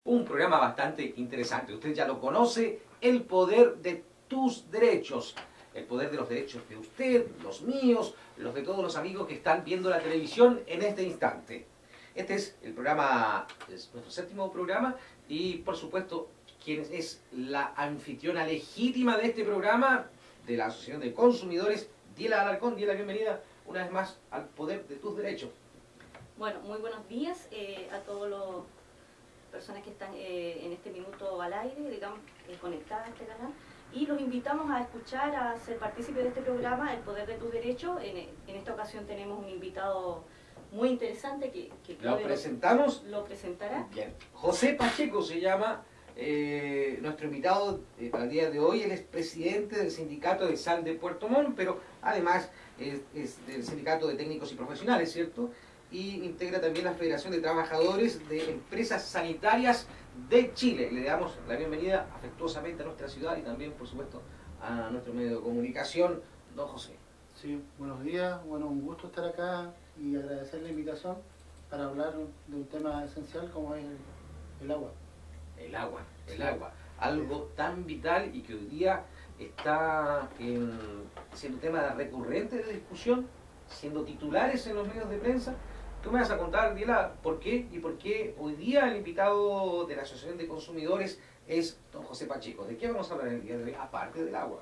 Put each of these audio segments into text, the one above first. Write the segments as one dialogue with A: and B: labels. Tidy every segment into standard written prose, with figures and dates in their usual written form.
A: Un programa bastante interesante, usted ya lo conoce, el poder de tus derechos, el poder de los derechos de usted, los míos, los de todos los amigos que están viendo la televisión en este instante. Este es el programa, es nuestro séptimo programa y por supuesto quien es la anfitriona legítima de este programa, de la Asociación de Consumidores, Diela Alarcón. Diela, bienvenida una vez más al poder de tus derechos.
B: Bueno, muy buenos días a todos los personas que están en este minuto al aire, digamos, conectadas a este canal, y los invitamos a escuchar, a ser partícipes de este programa, El Poder de tus Derechos. En esta ocasión tenemos un invitado muy interesante que
A: ¿Lo presentamos?
B: Lo presentará.
A: Bien. José Pacheco se llama nuestro invitado para el día de hoy. Él es presidente del Sindicato de Sal de Puerto Montt, pero además es del Sindicato de Técnicos y Profesionales, ¿cierto? Y integra también la Federación de Trabajadores de Empresas Sanitarias de Chile. Le damos la bienvenida afectuosamente a nuestra ciudad y también, por supuesto, a nuestro medio de comunicación, don José.
C: Sí, buenos días, bueno, un gusto estar acá y agradecer la invitación para hablar de un tema esencial como es el agua.
A: El agua, el
C: Sí.
A: agua. Algo tan vital y que hoy día está siendo tema recurrente de discusión, siendo titulares en los medios de prensa. Tú me vas a contar, Diela, por qué y por qué hoy día el invitado de la Asociación de Consumidores es don José Pacheco. ¿De qué vamos a hablar el día de hoy, aparte del agua?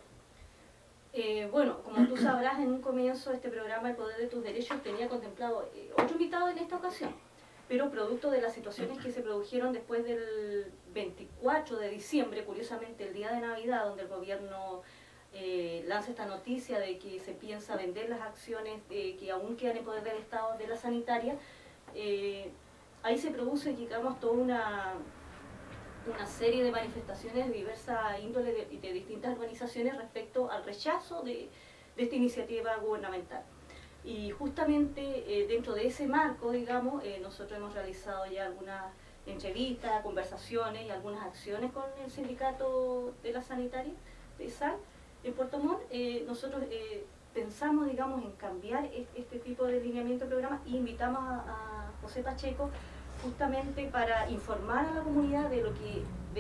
B: Bueno, como tú sabrás, en un comienzo este programa El Poder de tus Derechos tenía contemplado otro invitado en esta ocasión, pero producto de las situaciones que se produjeron después del 24 de diciembre, curiosamente el día de Navidad, donde el gobierno lanza esta noticia de que se piensa vender las acciones que aún quedan en poder del Estado de la sanitaria, ahí se produce, digamos, toda una serie de manifestaciones de diversa índole de distintas organizaciones respecto al rechazo de esta iniciativa gubernamental. Y justamente dentro de ese marco, digamos, nosotros hemos realizado ya algunas entrevistas, conversaciones y algunas acciones con el sindicato de la sanitaria de SAL en Puerto Montt. Nosotros pensamos, digamos, en cambiar este tipo de lineamiento de programa e invitamos a José Pacheco justamente para informar a la comunidad de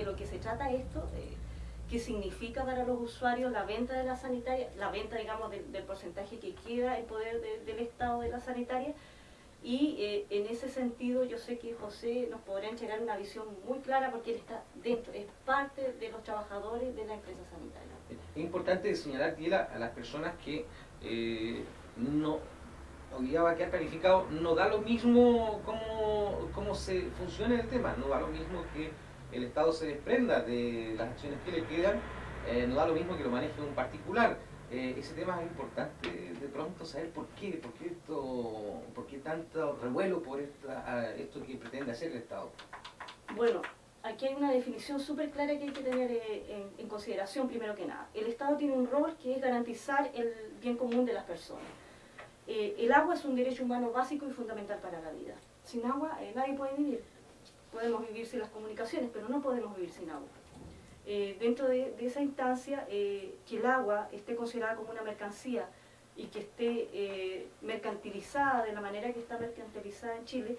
B: lo que se trata esto, qué significa para los usuarios la venta de la sanitaria, la venta, digamos, del porcentaje que queda en poder del Estado de la sanitaria. Y en ese sentido yo sé que José nos podrá entregar una visión muy clara porque él está dentro, es parte de los trabajadores de la empresa sanitaria.
A: Es importante señalar, Diela, a las personas que no, hoy día va a quedar planificado, no da lo mismo cómo se funciona el tema, no da lo mismo que el Estado se desprenda de las acciones que le quedan, no da lo mismo que lo maneje un particular. Ese tema es importante de pronto saber por qué tanto revuelo por esto que pretende hacer el Estado.
B: Bueno, aquí hay una definición súper clara que hay que tener en consideración primero que nada. El Estado tiene un rol que es garantizar el bien común de las personas. El agua es un derecho humano básico y fundamental para la vida. Sin agua nadie puede vivir. Podemos vivir sin las comunicaciones, pero no podemos vivir sin agua. Dentro de esa instancia, que el agua esté considerada como una mercancía y que esté mercantilizada de la manera que está mercantilizada en Chile,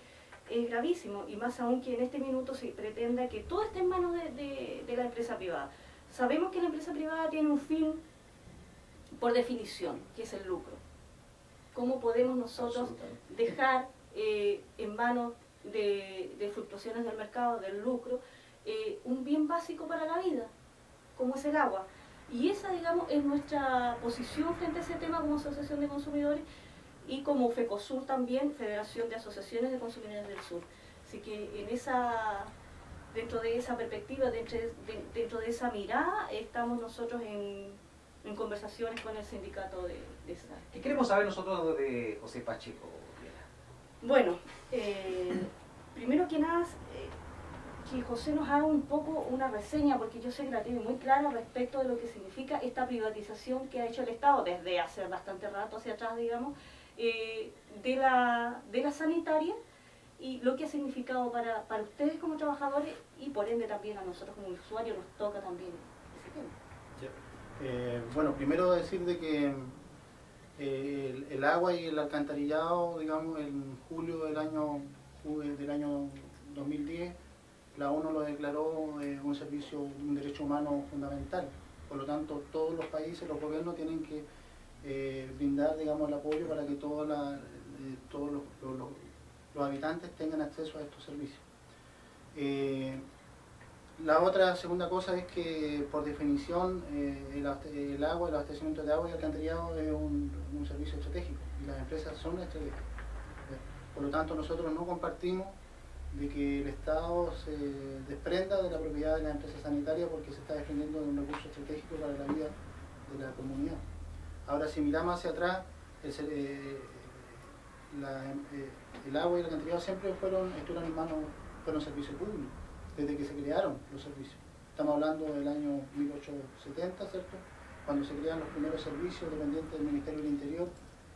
B: es gravísimo, y más aún que en este minuto se pretenda que todo esté en manos de la empresa privada. Sabemos que la empresa privada tiene un fin por definición, que es el lucro. ¿Cómo podemos nosotros dejar en manos de fluctuaciones del mercado, del lucro, un bien básico para la vida, como es el agua? Y esa, digamos, es nuestra posición frente a ese tema como Asociación de Consumidores y como FECOSUR también, Federación de Asociaciones de Consumidores del Sur. Así que dentro de esa perspectiva, dentro de esa mirada, estamos nosotros en conversaciones con el sindicato de SAL.
A: ¿Qué queremos saber nosotros de José Pacheco?
B: Bueno, primero que nada, que José nos haga un poco una reseña, porque yo sé que la tiene muy clara respecto de lo que significa esta privatización que ha hecho el Estado desde hace bastante rato hacia atrás, digamos, de la sanitaria, y lo que ha significado para ustedes como trabajadores y por ende también a nosotros como usuarios nos toca también ese tema.
C: Bueno, primero decir de que el agua y el alcantarillado, digamos, en julio del año 2010 la ONU lo declaró un servicio, un derecho humano fundamental. Por lo tanto, todos los países, los gobiernos tienen que brindar, digamos, el apoyo para que todos los habitantes tengan acceso a estos servicios. La otra segunda cosa es que, por definición, el agua, el abastecimiento de agua y alcantarillado es un servicio estratégico y las empresas son estratégicas. Por lo tanto, nosotros no compartimos de que el Estado se desprenda de la propiedad de las empresas sanitarias porque se está defendiendo de un recurso estratégico para la vida de la comunidad. Ahora, si miramos hacia atrás, el agua y el alcantarillado siempre fueron servicios públicos, desde que se crearon los servicios. Estamos hablando del año 1870, ¿cierto? Cuando se crean los primeros servicios dependientes del Ministerio del Interior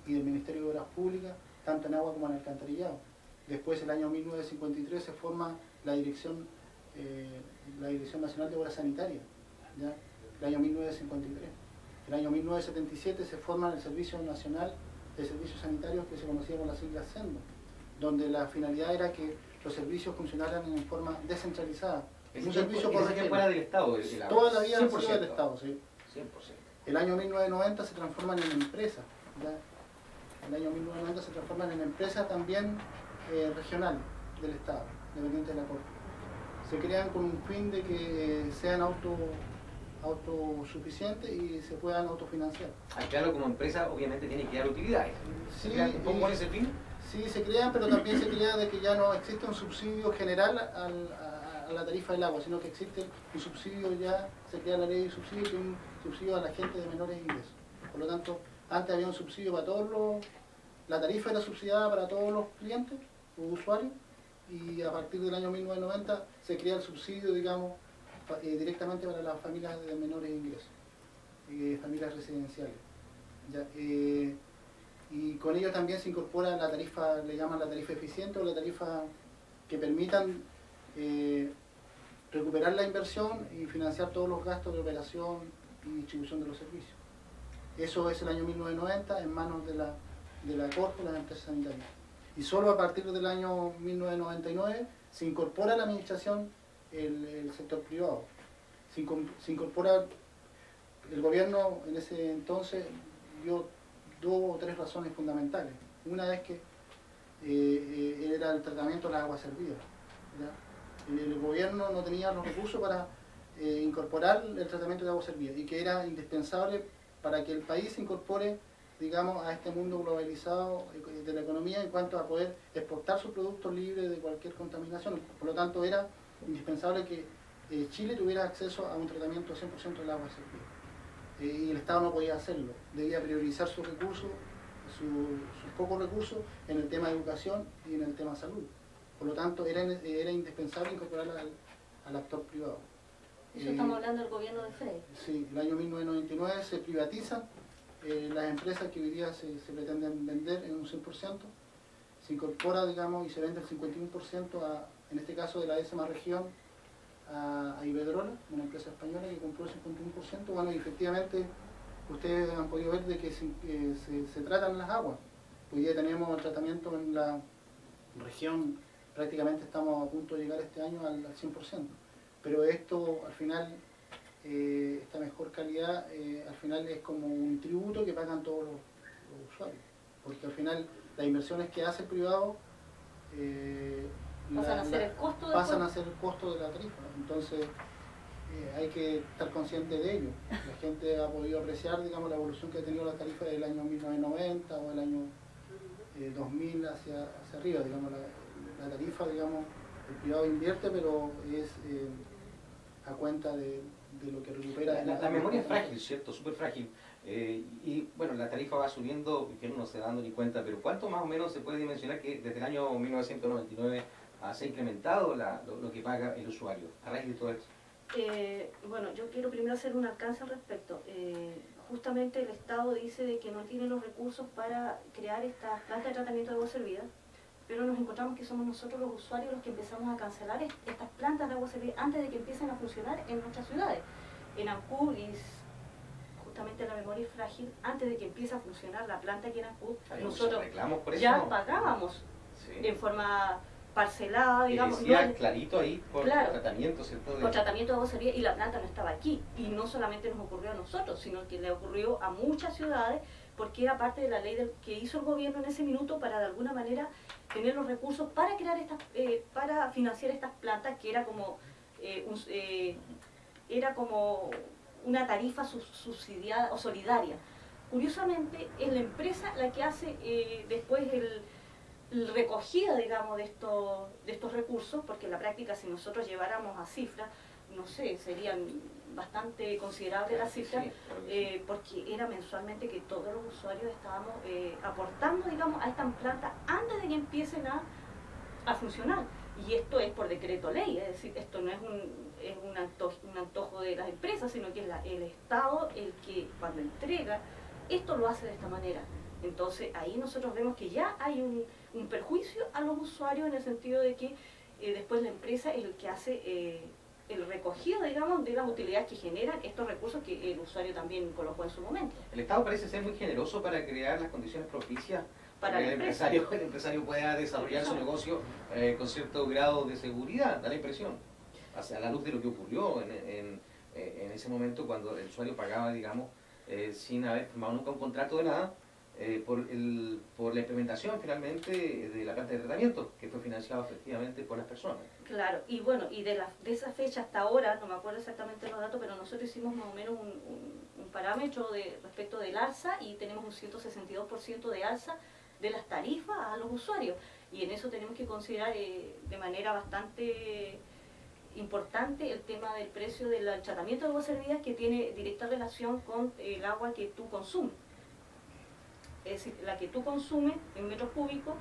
C: y del Ministerio de Obras Públicas, tanto en agua como en alcantarillado. Después, el año 1953, se forma la Dirección Nacional de Obras Sanitarias, ¿ya? El año 1953. El año 1977 se forma el Servicio Nacional de Servicios Sanitarios, que se conocía con las siglas SENDO, donde la finalidad era que los servicios funcionaran en forma descentralizada.
A: Un servicio por que fuera del Estado.
C: Toda la vida ha sido del Estado, sí.
A: 100%.
C: El año 1990 se transforman en empresas. El año 1990 se transforman en empresas también regionales del Estado, dependientes de la Corte. Se crean con un fin de que sean autosuficientes y se puedan autofinanciar.
A: Claro, como empresa obviamente tiene que dar utilidades.
C: Sí,
A: ¿Cómo con ese fin?
C: Sí, se crean, pero también se crea de que ya no existe un subsidio general a la tarifa del agua, sino que existe un subsidio, ya se crea la ley de subsidio, que es un subsidio a la gente de menores ingresos. Por lo tanto, antes había un subsidio para todos la tarifa era subsidiada para todos los clientes o usuarios, y a partir del año 1990 se crea el subsidio, digamos, directamente para las familias de menores ingresos, familias residenciales. Ya, y con ello también se incorpora la tarifa, le llaman la tarifa eficiente o la tarifa que permitan recuperar la inversión y financiar todos los gastos de operación y distribución de los servicios. Eso es el año 1990 en manos de la Corpo, las empresas sanitarias. Y solo a partir del año 1999 se incorpora a la administración el sector privado. Se incorpora, el gobierno en ese entonces dio 2 o 3 razones fundamentales. Una es que era el tratamiento de las aguas servidas. El gobierno no tenía los recursos para incorporar el tratamiento de aguas servidas y que era indispensable para que el país se incorpore, digamos, a este mundo globalizado de la economía en cuanto a poder exportar sus productos libres de cualquier contaminación. Por lo tanto, era indispensable que Chile tuviera acceso a un tratamiento 100% del agua servida. Y el Estado no podía hacerlo, debía priorizar sus recursos, sus pocos recursos en el tema de educación y en el tema de salud. Por lo tanto, era indispensable incorporar al actor privado.
B: Eso estamos hablando del gobierno de Frey.
C: Sí, el año 1999 se privatizan las empresas que hoy día se pretenden vender en un 100%, se incorpora, digamos, y se vende el 51% en este caso de la 10ª región, a Iberdrola, una empresa española que compró el 51%. Bueno, y efectivamente ustedes han podido ver de que se tratan las aguas. Hoy día tenemos el tratamiento en la región, prácticamente estamos a punto de llegar este año al 100%. Pero esto al final, esta mejor calidad, al final es como un tributo que pagan todos los usuarios. Porque al final las inversiones que hace el privado
B: pasan a ser el costo
C: de la tarifa. Entonces hay que estar consciente de ello. La gente ha podido apreciar, digamos, la evolución que ha tenido la tarifa del año 1990 o el año 2000 hacia arriba. Digamos, la tarifa, digamos, el privado invierte, pero es a cuenta de lo que recupera.
A: La memoria es frágil, ¿cierto? Súper frágil. Y bueno, la tarifa va subiendo, que uno no se da dando ni cuenta, pero ¿cuánto más o menos se puede dimensionar que desde el año 1999 se ha incrementado lo que paga el usuario a raíz de todo esto?
B: Bueno, yo quiero primero hacer un alcance al respecto. Justamente el Estado dice de que no tiene los recursos para crear estas plantas de tratamiento de agua servida, pero nos encontramos que somos nosotros los usuarios los que empezamos a cancelar estas plantas de agua servida antes de que empiecen a funcionar en nuestras ciudades. En Ancud, y justamente la memoria es frágil, antes de que empiece a funcionar la planta aquí en Ancud, nosotros
A: por eso,
B: ya
A: ¿no?
B: pagábamos en forma parcelada, digamos.
A: Decía
B: no,
A: clarito ahí por
B: claro,
A: tratamiento, ¿cierto?
B: por tratamiento de agua servida, y la planta no estaba aquí. Y no solamente nos ocurrió a nosotros, sino que le ocurrió a muchas ciudades, porque era parte de la ley que hizo el gobierno en ese minuto para de alguna manera tener los recursos para crear para financiar estas plantas, que era como una tarifa subsidiada o solidaria. Curiosamente, es la empresa la que hace después el recogido, digamos, de estos recursos, porque en la práctica, si nosotros lleváramos a cifras, no sé, serían bastante considerables las cifras, porque era mensualmente que todos los usuarios estábamos aportando, digamos, a estas plantas antes de que empiecen a funcionar. Y esto es por decreto ley, es decir, esto no es un antojo de las empresas, sino que es el Estado el que cuando entrega, esto lo hace de esta manera. Entonces ahí nosotros vemos que ya hay un perjuicio a los usuarios, en el sentido de que después la empresa es el que hace el recogido, digamos, de las utilidades que generan estos recursos que el usuario también colocó en su momento.
A: El Estado parece ser muy generoso para crear las condiciones propicias
B: para
A: que el empresario pueda desarrollar su negocio con cierto grado de seguridad, da la impresión, a la luz de lo que ocurrió en ese momento, cuando el usuario pagaba, digamos, sin haber firmado nunca un contrato de nada, por la implementación finalmente de la planta de tratamiento, que fue financiado efectivamente por las personas.
B: Claro, y bueno, y de esa fecha hasta ahora, no me acuerdo exactamente los datos, pero nosotros hicimos más o menos un parámetro respecto del alza, y tenemos un 162% de alza de las tarifas a los usuarios, y en eso tenemos que considerar de manera bastante importante el tema del precio del tratamiento de aguas servidas, que tiene directa relación con el agua que tú consumes. Es decir, la que tú consumes en metros cúbicos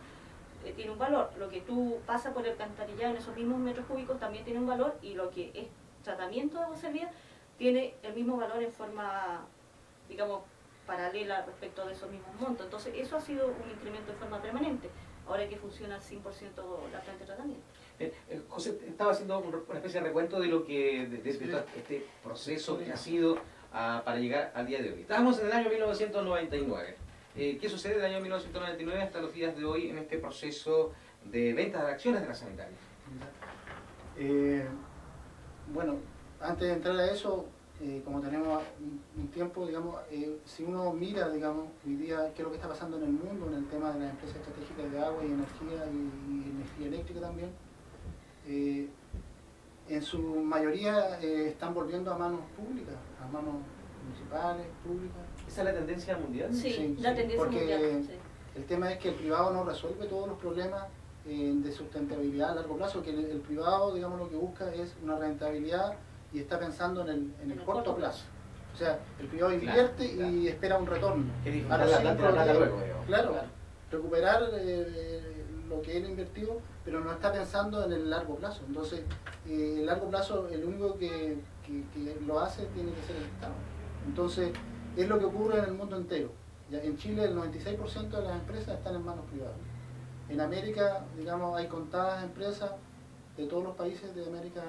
B: tiene un valor, lo que tú pasas por el alcantarillado en esos mismos metros cúbicos también tiene un valor, y lo que es tratamiento de agua servida tiene el mismo valor en forma, digamos, paralela respecto de esos mismos montos. Entonces eso ha sido un incremento de forma permanente, ahora que funciona al 100% la planta de tratamiento.
A: José, estaba haciendo una especie de recuento de lo que de este proceso que ha sido para llegar al día de hoy. Estábamos en el año 1999. ¿Qué sucede del año 1999 hasta los días de hoy en este proceso de venta de acciones de la sanitaria?
C: Bueno, antes de entrar a eso, como tenemos un tiempo, digamos, si uno mira, digamos, hoy día qué es lo que está pasando en el mundo en el tema de las empresas estratégicas de agua y energía y energía eléctrica también, en su mayoría están volviendo a manos públicas, a manos municipales, públicas.
A: ¿Esa es la tendencia mundial?
B: Sí, la tendencia
C: porque
B: mundial. Sí.
C: El tema es que el privado no resuelve todos los problemas de sustentabilidad a largo plazo, que el privado, digamos, lo que busca es una rentabilidad y está pensando en el corto plazo. O sea, el privado invierte y espera un retorno.
A: A los 5 luego,
C: claro, recuperar lo que él invirtió, pero no está pensando en el largo plazo. Entonces, el largo plazo, el único que lo hace tiene que ser el Estado. Entonces, es lo que ocurre en el mundo entero. Ya en Chile el 96% de las empresas están en manos privadas. En América, digamos, hay contadas empresas de todos los países de América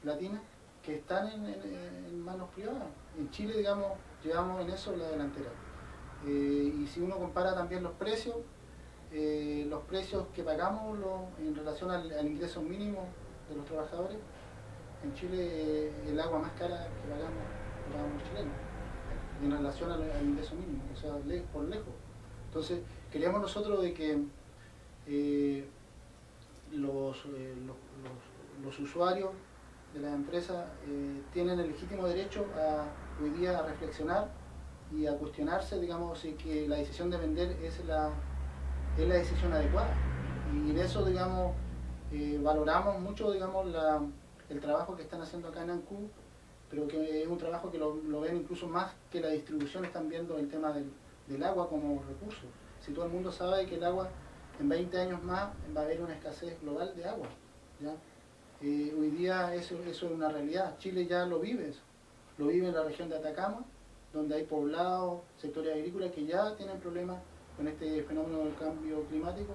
C: Latina que están en manos privadas. En Chile, digamos, llevamos en eso la delantera. Y si uno compara también los precios que pagamos en relación al ingreso mínimo de los trabajadores, en Chile el agua más cara que pagamos los chilenos, en relación al ingreso mínimo, o sea, por lejos. Entonces, queríamos nosotros de que los usuarios de las empresas tienen el legítimo derecho hoy día a reflexionar y a cuestionarse, digamos, si que la decisión de vender es la decisión adecuada. Y en eso, digamos, valoramos mucho, digamos, el trabajo que están haciendo acá en ANCU, pero que es un trabajo que lo ven incluso más que la distribución, están viendo el tema del agua como recurso. Si todo el mundo sabe que el agua en 20 años más va a haber una escasez global de agua, ¿ya? Hoy día eso es una realidad. Chile ya lo vive en la región de Atacama, donde hay poblados, sectores agrícolas que ya tienen problemas con este fenómeno del cambio climático,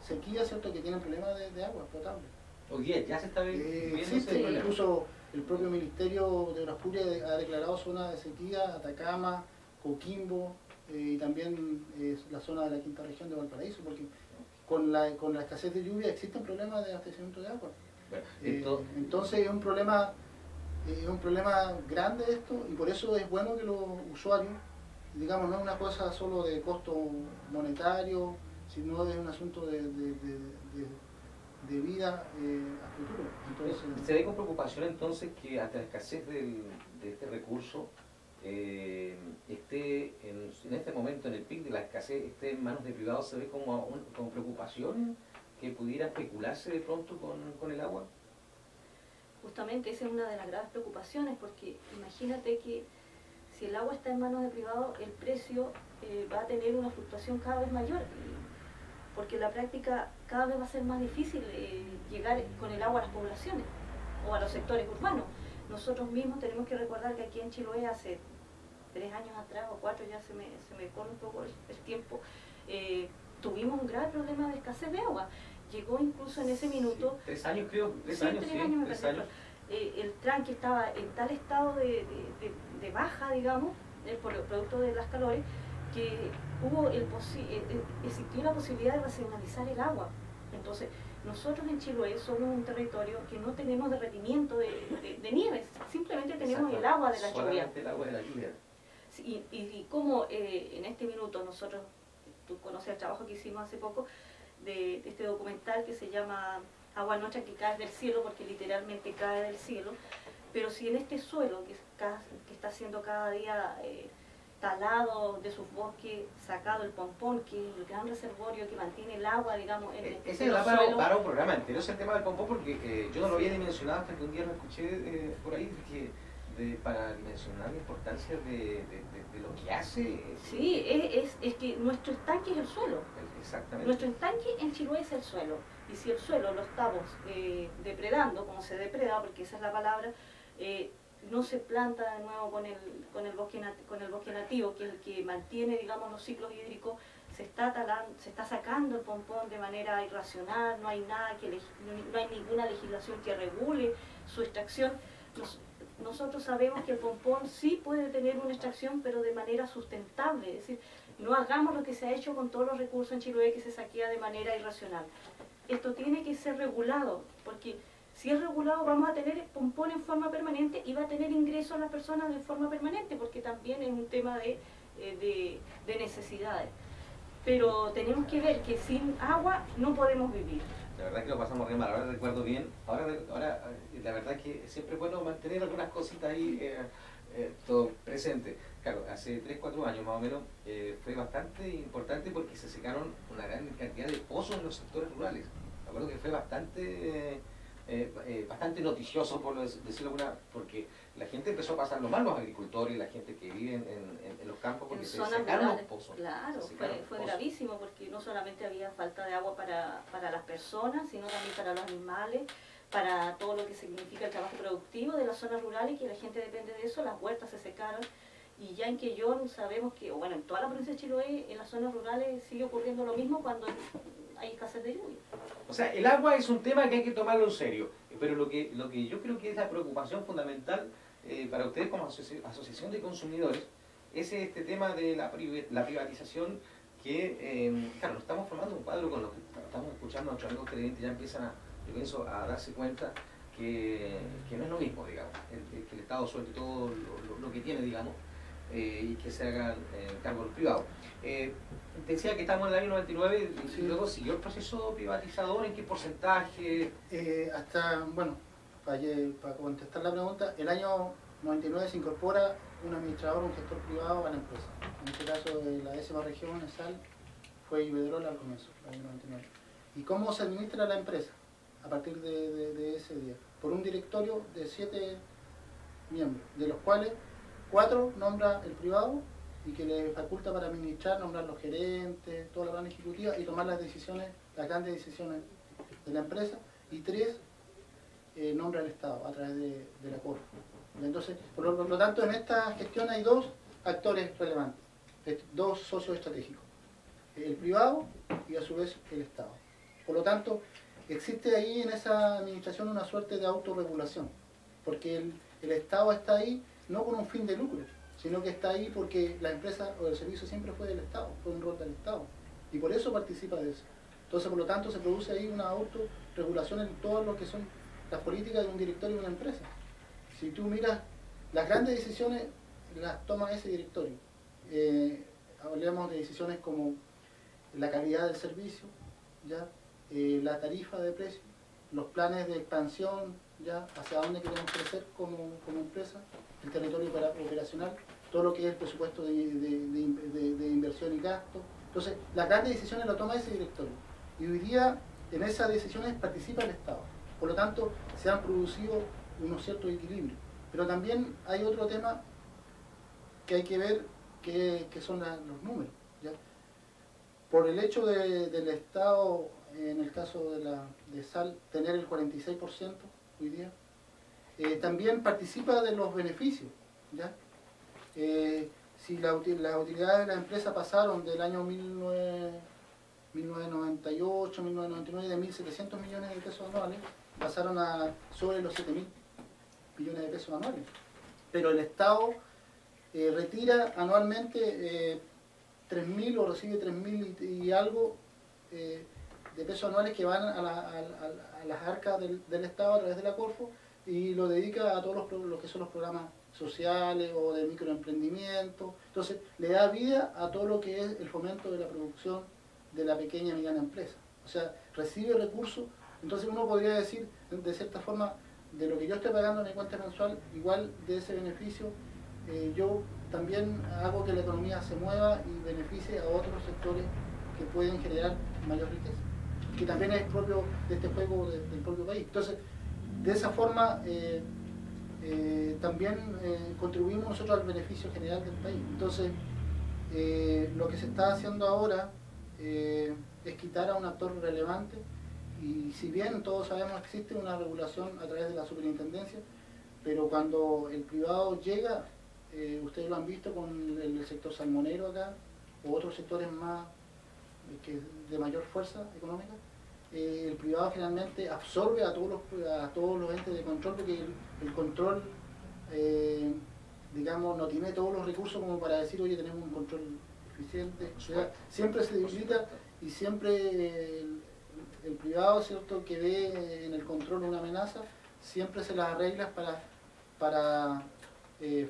C: sequía, ¿cierto?, que tienen problemas de agua potable.
A: Hoy día ya se está viendo
C: existe, incluso el propio Ministerio de Obras Públicas ha declarado zona de sequía, Atacama, Coquimbo, y también la zona de la quinta región de Valparaíso, porque con la escasez de lluvia existen problemas de abastecimiento de agua.
A: Bueno,
C: Entonces es un problema grande esto, y por eso es bueno que los usuarios, digamos, no es una cosa solo de costo monetario, sino es un asunto de vida a futuro. Entonces,
A: ¿se ve con preocupación entonces que ante la escasez de este recurso esté en este momento, en el pic de la escasez, esté en manos de privados? ¿Se ve como preocupación que pudiera especularse de pronto con el agua?
B: Justamente esa es una de las graves preocupaciones, porque imagínate que si el agua está en manos de privados, el precio va a tener una fluctuación cada vez mayor, porque en la práctica cada vez va a ser más difícil llegar con el agua a las poblaciones o a los sectores urbanos. Nosotros mismos tenemos que recordar que aquí en Chiloé hace 3 años atrás o 4, ya se me corre un poco el tiempo, tuvimos un grave problema de escasez de agua. Llegó incluso en ese minuto...
A: Sí, 3 años creo, 3
B: sí,
A: años,
B: 3 años me
A: 3
B: parece.
A: años.
B: El tranque estaba en tal estado de baja, digamos, por el producto de las calores, que existió la posibilidad de racionalizar el agua. Entonces, nosotros en Chiloé somos un territorio que no tenemos derretimiento de nieves, simplemente tenemos el agua de la lluvia.
A: Solamente el agua de la lluvia.
B: Sí, y como en este minuto nosotros, tú conoces el trabajo que hicimos hace poco, de este documental que se llama Agua Nuestra que cae del cielo, porque literalmente cae del cielo, pero si en este suelo que está siendo cada día talado de sus bosques, sacado el pompón, que es el gran reservorio que mantiene el agua, digamos, en
A: Ese
B: en los suelos.
A: para un programa entero, ese tema del pompón, porque yo no lo había dimensionado hasta que un día lo escuché por ahí, para dimensionar la importancia de lo que hace.
B: Sí, es que nuestro estanque es el suelo.
A: Exactamente.
B: Nuestro estanque en Chiloé es el suelo. Y si el suelo lo estamos depredando, como se depreda, porque esa es la palabra, no se planta de nuevo con el bosque nativo, que es el que mantiene, digamos, los ciclos hídricos, se está talando, se está sacando el pompón de manera irracional, no hay no hay ninguna legislación que regule su extracción. Nosotros sabemos que el pompón sí puede tener una extracción, pero de manera sustentable, es decir, no hagamos lo que se ha hecho con todos los recursos en Chiloé, que se saquea de manera irracional. Esto tiene que ser regulado, porque si es regulado vamos a tener pompón en forma permanente y va a tener ingresos a las personas de forma permanente, porque también es un tema de necesidades. Pero tenemos que ver que sin agua no podemos vivir.
A: La verdad es que lo pasamos re mal, ahora recuerdo bien. Ahora la verdad es que siempre es bueno mantener algunas cositas ahí todo presente. Claro, hace 3, 4 años más o menos fue bastante importante porque se secaron una gran cantidad de pozos en los sectores rurales. Me acuerdo que fue bastante noticioso, por decirlo alguna, porque la gente empezó a pasarlo mal, los agricultores, la gente que vive en los campos, porque se secaron los pozos.
B: Claro, fue gravísimo, porque no solamente había falta de agua para las personas, sino también para los animales, para todo lo que significa el trabajo productivo de las zonas rurales, que la gente depende de eso. Las huertas se secaron, y ya en Quellón sabemos que, bueno, en toda la provincia de Chiloé, en las zonas rurales sigue ocurriendo lo mismo cuando hay escasez de lluvia.
A: O sea, el agua es un tema que hay que tomarlo en serio, pero lo que yo creo que es la preocupación fundamental para ustedes como asociación de consumidores es este tema de la privatización que, claro, nos estamos formando un cuadro con lo que estamos escuchando a nuestros amigos televidentes, ya empiezan yo pienso, a darse cuenta que no es lo mismo, digamos, que el Estado suelte todo lo que tiene, digamos, y que se hagan cargo los privados. Decía que estamos en el año 99 y
C: sí.
A: Luego siguió el proceso privatizador, ¿en qué porcentaje?
C: Bueno, para contestar la pregunta, el año 99 se incorpora un administrador, un gestor privado a la empresa. En este caso, de la 10ª región, ESAL, fue Iberdrola al comienzo, el año 99. ¿Y cómo se administra la empresa a partir de ese día? Por un directorio de 7 miembros, de los cuales 4 nombra el privado y que le faculta para administrar, nombrar los gerentes, toda la plan ejecutiva y tomar las decisiones, las grandes decisiones de la empresa, y 3 nombra el Estado a través de la Corfo. Entonces, por lo tanto, en esta gestión hay 2 actores relevantes, 2 socios estratégicos, el privado y a su vez el Estado. Por lo tanto, existe ahí en esa administración una suerte de autorregulación, porque el Estado está ahí no con un fin de lucro, sino que está ahí porque la empresa o el servicio siempre fue del Estado, fue un rol del Estado, y por eso participa de eso. Entonces, por lo tanto, se produce ahí una autorregulación en todo lo que son las políticas de un directorio de una empresa. Si tú miras, las grandes decisiones las toma ese directorio. Hablemos de decisiones como la calidad del servicio, ¿ya? La tarifa de precio, los planes de expansión, ¿ya? Hacia dónde queremos crecer como empresa, el territorio operacional, todo lo que es el presupuesto de inversión y gasto. Entonces, las grandes decisiones las toma ese directorio. Y hoy día en esas decisiones participa el Estado. Por lo tanto, se han producido unos ciertos equilibrios. Pero también hay otro tema que hay que ver, que son los números, ¿ya? Por el hecho del Estado, en el caso de SAL, tener el 46% hoy día, también participa de los beneficios, ¿ya? Si las utilidades de la empresa pasaron del año 1998, 1999 de 1.700 millones de pesos anuales, pasaron a sobre los 7.000 millones de pesos anuales. Pero el Estado retira anualmente 3.000 o recibe 3.000 y algo de pesos anuales que van a las arcas del Estado a través de la Corfo, y lo dedica a todos los que son los programas sociales o de microemprendimiento. Entonces le da vida a todo lo que es el fomento de la producción de la pequeña y mediana empresa. O sea, recibe recursos. Entonces uno podría decir, de cierta forma, de lo que yo estoy pagando en mi cuenta mensual, igual de ese beneficio, yo también hago que la economía se mueva y beneficie a otros sectores que pueden generar mayor riqueza, que también es propio de este juego del propio país. Entonces, de esa forma también contribuimos nosotros al beneficio general del país. Entonces, lo que se está haciendo ahora es quitar a un actor relevante, y si bien todos sabemos que existe una regulación a través de la superintendencia, pero cuando el privado llega, ustedes lo han visto con el sector salmonero acá, o otros sectores más de mayor fuerza económica, el privado finalmente absorbe a todos los entes de control, porque el control, digamos, no tiene todos los recursos como para decir, oye, tenemos un control eficiente. O sea, siempre se debilita, y siempre el privado, ¿cierto?, que ve en el control una amenaza, siempre se las arregla para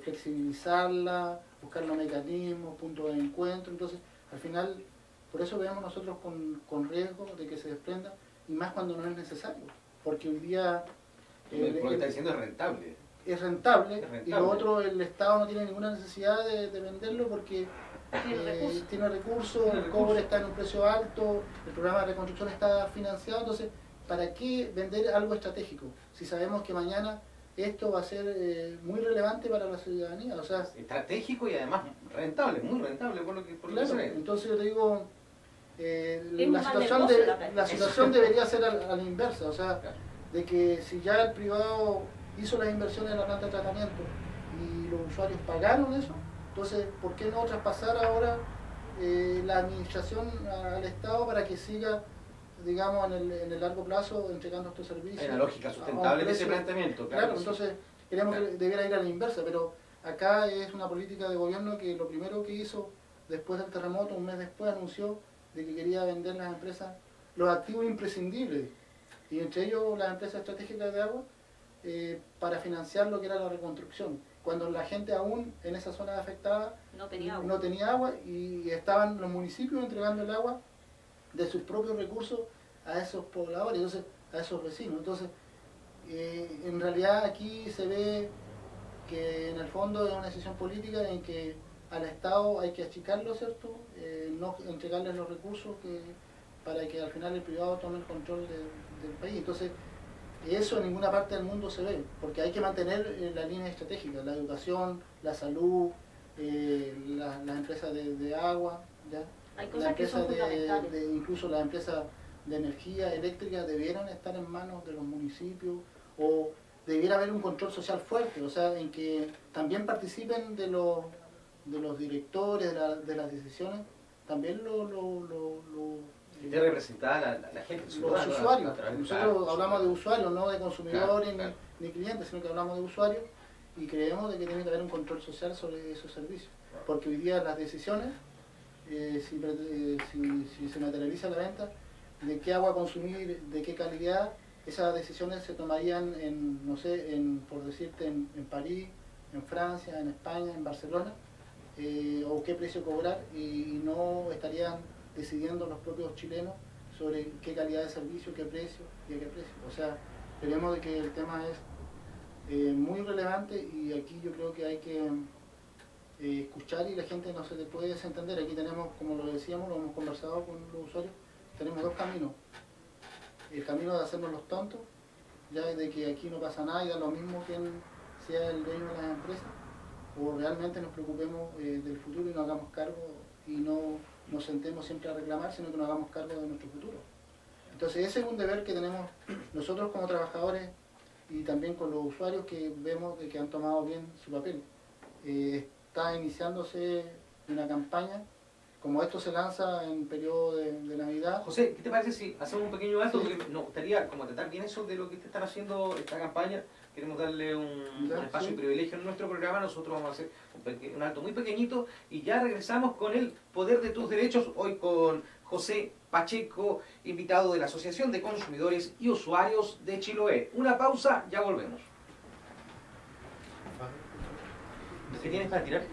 C: flexibilizarla, buscar los mecanismos, puntos de encuentro. Entonces, al final, por eso vemos nosotros con riesgo de que se desprenda, y más cuando no es necesario, porque hoy día
A: lo que está diciendo es rentable.
C: Es rentable, y lo otro, el Estado no tiene ninguna necesidad de venderlo, porque tiene recursos, el cobre está en un precio alto, el programa de reconstrucción está financiado. Entonces, ¿para qué vender algo estratégico si sabemos que mañana esto va a ser muy relevante para la ciudadanía? O sea,
A: estratégico y además rentable, muy rentable por lo que
C: claro, entonces yo te digo, la situación debería ser a la inversa, o sea, de que si ya el privado hizo las inversiones en la planta de tratamiento y los usuarios pagaron eso, entonces, ¿por qué no traspasar ahora la administración al Estado para que siga, digamos, en el largo plazo entregando estos servicios?
A: Hay una lógica sustentable en ese planteamiento.
C: Claro, entonces queremos que debiera ir a la inversa, pero acá es una política de gobierno que lo primero que hizo después del terremoto, un mes después, anunció de que quería vender las empresas, los activos imprescindibles, y entre ellos las empresas estratégicas de agua, para financiar lo que era la reconstrucción, cuando la gente aún en esa zona afectada no tenía agua, y estaban los municipios entregando el agua de sus propios recursos a esos pobladores, entonces, a esos vecinos. Entonces, en realidad aquí se ve que en el fondo es una decisión política en que al Estado hay que achicarlo, ¿cierto? No entregarles los recursos para que al final el privado tome el control del país. Entonces, eso en ninguna parte del mundo se ve, porque hay que mantener la línea estratégica, la educación, la salud, las empresas de agua, ¿ya?
B: Hay cosas que son fundamentales.
C: Incluso las empresas de energía eléctrica debieran estar en manos de los municipios, o debiera haber un control social fuerte, o sea, en que también participen de los directores, de las decisiones, también
A: de representar a la gente,
C: los usuarios. Nosotros hablamos de usuarios, no de consumidores ni clientes, sino que hablamos de usuarios, y creemos de que tiene que haber un control social sobre esos servicios, porque hoy día las decisiones, si se materializa la venta, de qué agua consumir, de qué calidad, esas decisiones se tomarían en, no sé, por decirte, en París, en Francia, en España, en Barcelona, o qué precio cobrar, y no estarían decidiendo los propios chilenos sobre qué calidad de servicio, qué precio y a qué precio. O sea, creemos de que el tema es muy relevante, y aquí yo creo que hay que escuchar, y la gente no se le puede desentender. Aquí tenemos, como lo decíamos, lo hemos conversado con los usuarios, tenemos dos caminos. El camino de hacernos los tontos, ya de que aquí no pasa nada y da lo mismo quien sea el dueño de las empresas, o realmente nos preocupemos del futuro y nos hagamos cargo, y no nos sentemos siempre a reclamar, sino que nos hagamos cargo de nuestro futuro. Entonces ese es un deber que tenemos nosotros como trabajadores, y también con los usuarios, que vemos de que han tomado bien su papel. Está iniciándose una campaña, como esto se lanza en periodo de Navidad.
A: José, ¿qué te parece si hacemos un pequeño alto?
C: Sí.
A: Porque nos gustaría como tratar bien eso de lo que ustedes están haciendo, esta campaña. Queremos darle un espacio y privilegio en nuestro programa. Nosotros vamos a hacer un alto muy pequeñito y ya regresamos con el poder de tus derechos, hoy con José Pacheco, invitado de la Asociación de Consumidores y Usuarios de Chiloé. Una pausa, ya volvemos. ¿Qué tienes para tirar?